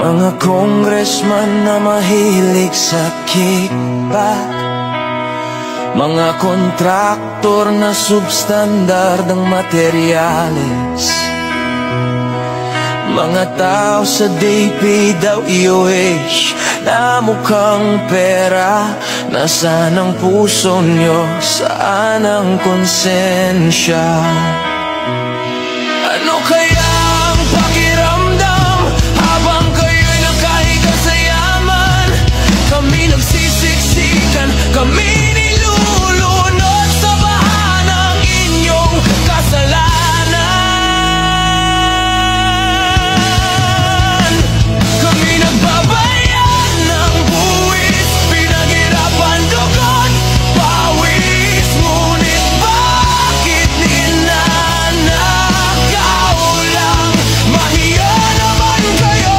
Mga congressman na mahilig sa kickback, mga kontraktor na substandard ang materyales, mga tao sa DPWH na mukhang pera. Nasaan ang puso nyo? Saan ang konsensya? Ano kaya ang pakiramdam habang kayo'y nakahiga sa yaman? Kami nagsisiksikan, kami nilulunod sa baha ng inyong kasalanan. Kami nagbabayad ng buwis, pinaghirapan dugot, pawis, ngunit bakit ninanakaw lang? Mahiya naman kayo,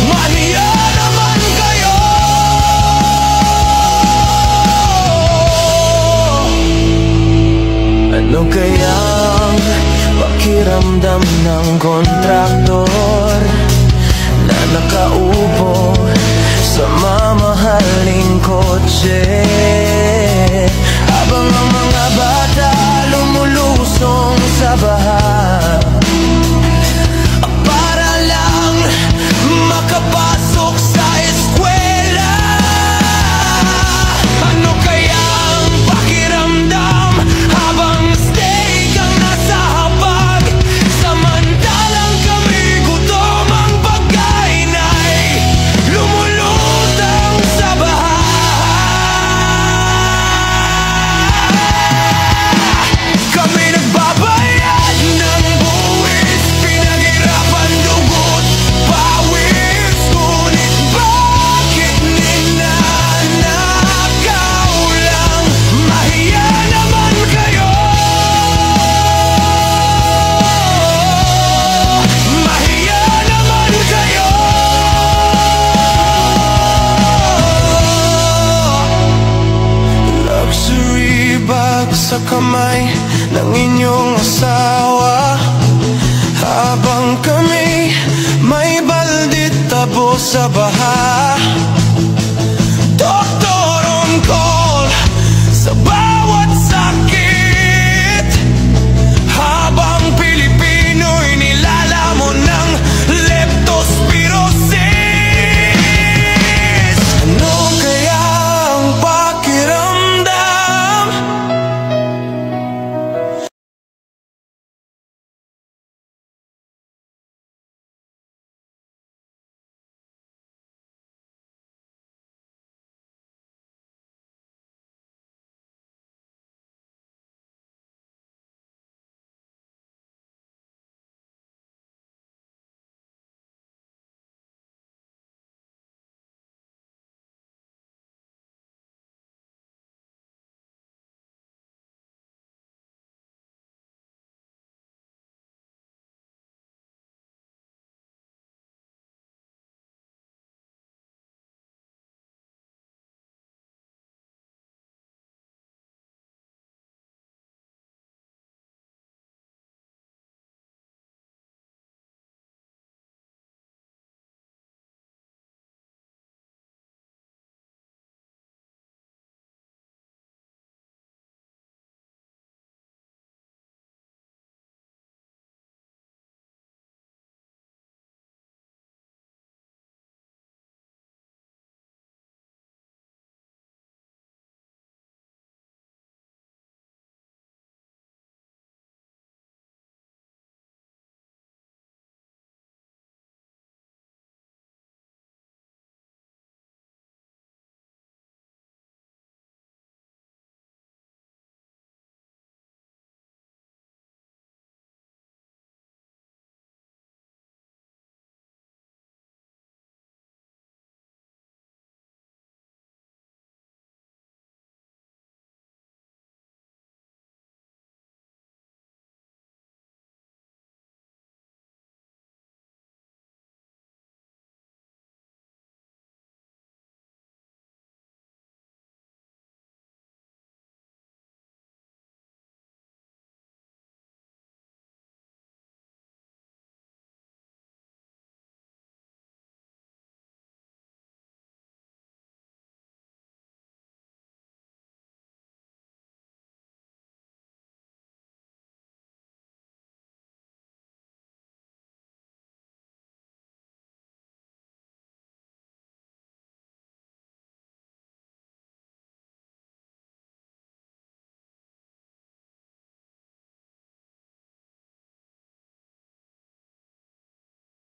mahiya naman kayo. Ano kayang pakiramdam ng kontraktor na nakaupo sa mamahaling kotse, habang ang mga bata lumulusong sa baha para lang makapasok sa eskwela? Ano kaya ang pakiramdam habang steak ang nasa hapag, samantalang kami gutom, ang pagkain ay lumulutang sa baha? Kami nagbabayad ng buwis, pinaghirapan dugot, pawis, ngunit bakit ninanakaw lang? Mahiya naman kayo, mahiya naman kayo. Luxury bag sa kamay ng inyong asawa, habang kami may baldit tabo sa baha.